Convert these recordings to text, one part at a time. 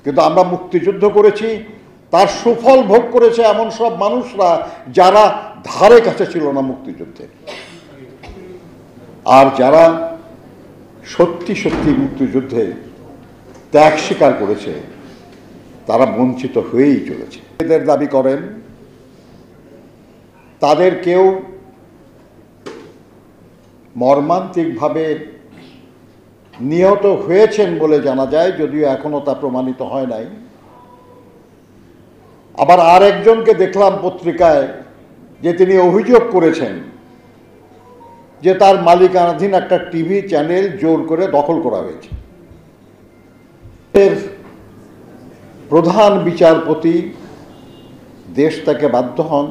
কিন্তু আমরা মুক্তিযুদ্ধ করেছি, তার সুফল ভোগ করেছে এমন সব মানুষরা যারা ধারে কাছে ছিল না মুক্তিযুদ্ধে, আর যারা সত্যি সত্যি মুক্তিযুদ্ধে ত্যাগ স্বীকার করেছে তারা বঞ্চিত হয়েই চলেছে। এদের দাবি করেন তাদের কেউ মর্মান্তিকভাবে নিহত হয়েছেন বলে জানা যায়, যদিও এখনো তা প্রমাণিত হয় নাই। আবার আর একজনকে দেখলাম পত্রিকায় যে তিনি অভিযোগ করেছেন যে তার মালিকানাধীন একটা টিভি চ্যানেল জোর করে দখল করা হয়েছে। এর প্রধান বিচারপতি দেশ থেকে বাধ্য হন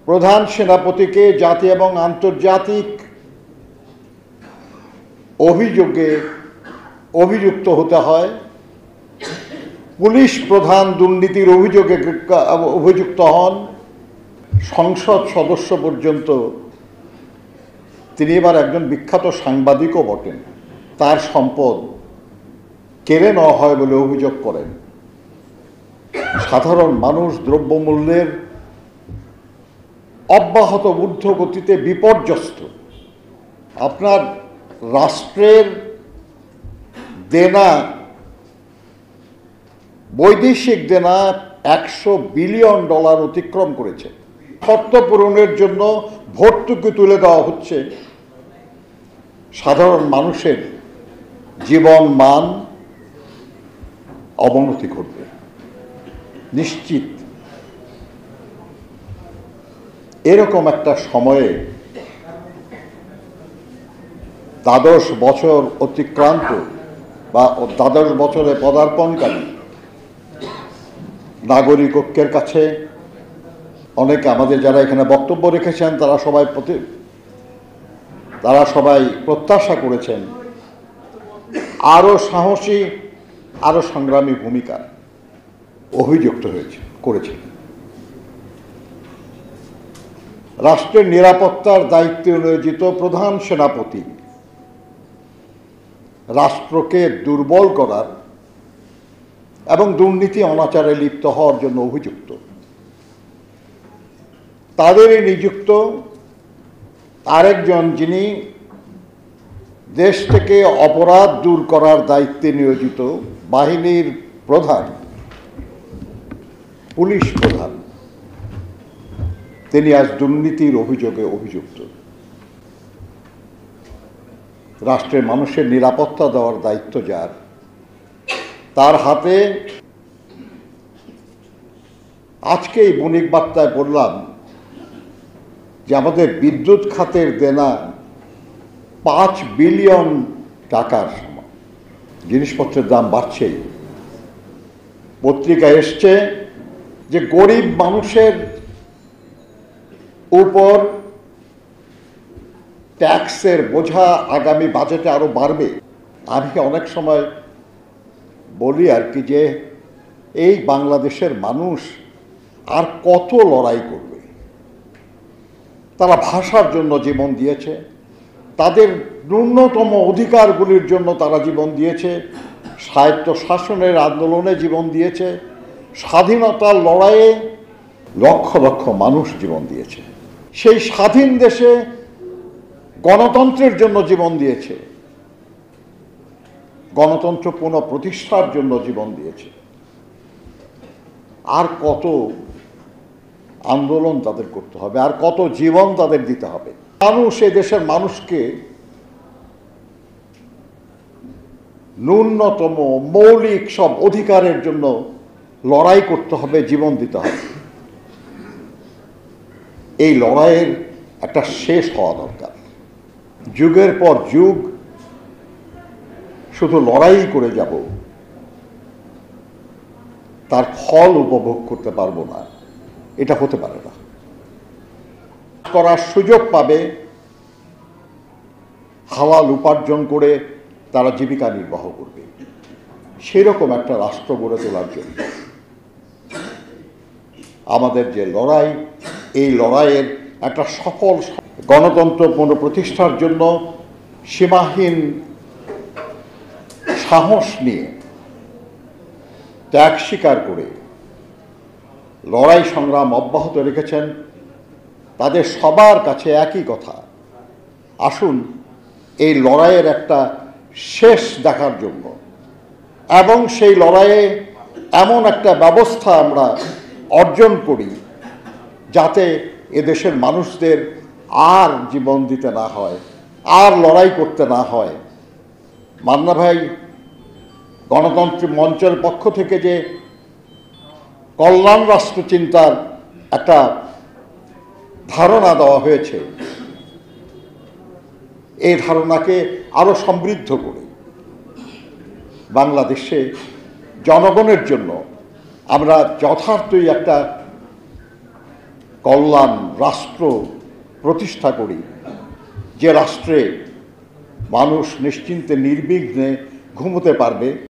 প্রধান সেনাপতিকে জাতীয় এবং আন্তর্জাতিক অভিযোগে অভিযুক্ত হতে হয়। পুলিশ প্রধান দুর্নীতির অভিযোগে অভিযুক্ত হন। সংসদ সদস্য পর্যন্ত, তিনি এবার একজন বিখ্যাত সাংবাদিকও বটেন, তার সম্পদ কেড়ে নেওয়া হয় বলে অভিযোগ করেন। সাধারণ মানুষ দ্রব্যমূল্যের অব্যাহত ঊর্ধ্বগতিতে বিপর্যস্ত। আপনার রাষ্ট্রের দেনা, বৈদেশিক দেনা $100 বিলিয়ন অতিক্রম করেছে। শর্ত পূরণের জন্য ভর্তুকি তুলে দেওয়া হচ্ছে। সাধারণ মানুষের জীবন মান অবনতি ঘটবে নিশ্চিত। এরকম একটা সময়ে দ্বাদশ বছর অতিক্রান্ত বা দ্বাদশ বছরে পদার্পণকারী নাগরিক ঐক্যের কাছে অনেকে, আমাদের যারা এখানে বক্তব্য রেখেছেন তারা সবাই প্রত্যাশা করেছেন আরো সাহসী, আরো সংগ্রামী ভূমিকা অভিযুক্ত করেছেন। রাষ্ট্রের নিরাপত্তার দায়িত্বে নিয়োজিত প্রধান সেনাপতি রাষ্ট্রকে দুর্বল করার এবং দুর্নীতি অনাচারে লিপ্ত হওয়ার জন্য অভিযুক্ত। তাদেরই নিযুক্ত আরেকজন, যিনি দেশ থেকে অপরাধ দূর করার দায়িত্বে নিয়োজিত বাহিনীর প্রধান, পুলিশ প্রধান, তিনি আজ দুর্নীতির অভিযোগে অভিযুক্ত। রাষ্ট্রের মানুষের নিরাপত্তা দেওয়ার দায়িত্ব যার, তার হাতে আজকে এই বণিক বার্তায় বললাম যে আমাদের বিদ্যুৎ খাতের দেনা $5 বিলিয়ন সমান। জিনিসপত্রের দাম বাড়ছেই। পত্রিকায় এসছে যে গরিব মানুষের উপর ট্যাক্সের বোঝা আগামী বাজেটে আরো বাড়বে। আমি অনেক সময় বলি আর কি, যে এই বাংলাদেশের মানুষ আর কত লড়াই করবে? তারা ভাষার জন্য জীবন দিয়েছে, তাদের ন্যূনতম অধিকারগুলির জন্য তারা জীবন দিয়েছে, স্বায়ত্ত শাসনের আন্দোলনে জীবন দিয়েছে, স্বাধীনতার লড়াইয়ে লক্ষ লক্ষ মানুষ জীবন দিয়েছে, সেই স্বাধীন দেশে গণতন্ত্রের জন্য জীবন দিয়েছে, গণতন্ত্র পুনঃপ্রতিষ্ঠার জন্য জীবন দিয়েছে। আর কত আন্দোলন তাদের করতে হবে, আর কত জীবন তাদের দিতে হবে? মানুষ, এই দেশের মানুষকে ন্যূনতম মৌলিক সব অধিকারের জন্য লড়াই করতে হবে, জীবন দিতে হবে। এই লড়াইয়ের একটা শেষ হওয়া দরকার। যুগের পর যুগ শুধু লড়াই করে যাব, তার ফল উপভোগ করতে পারবো না, এটা হতে পারে না। করার সুযোগ পাবে, হালাল উপার্জন করে তারা জীবিকা নির্বাহ করবে, সেরকম একটা রাষ্ট্র গড়ে তোলার জন্য আমাদের যে লড়াই, এই লড়াইয়ের একটা সফল গণতন্ত্র পুনঃপ্রতিষ্ঠার জন্য সীমাহীন সাহস নিয়ে ত্যাগ স্বীকার করে লড়াই সংগ্রাম অব্যাহত রেখেছেন, তাদের সবার কাছে একই কথা, আসুন এই লড়াইয়ের একটা শেষ দেখার জন্য এবং সেই লড়াইয়ে এমন একটা ব্যবস্থা আমরা অর্জন করি যাতে এদেশের মানুষদের আর জীবন দিতে না হয়, আর লড়াই করতে না হয়। মান্না ভাই গণতন্ত্র মঞ্চের পক্ষ থেকে যে কল্যাণ রাষ্ট্র চিন্তার একটা ধারণা দেওয়া হয়েছে, এই ধারণাকে আরো সমৃদ্ধ করে বাংলাদেশে জনগণের জন্য আমরা যথার্থই একটা কল্যাণ রাষ্ট্র প্রতিষ্ঠা করি, যে রাষ্ট্রে মানুষ নিশ্চিন্তে নির্বিঘ্নে ঘুমোতে পারবে।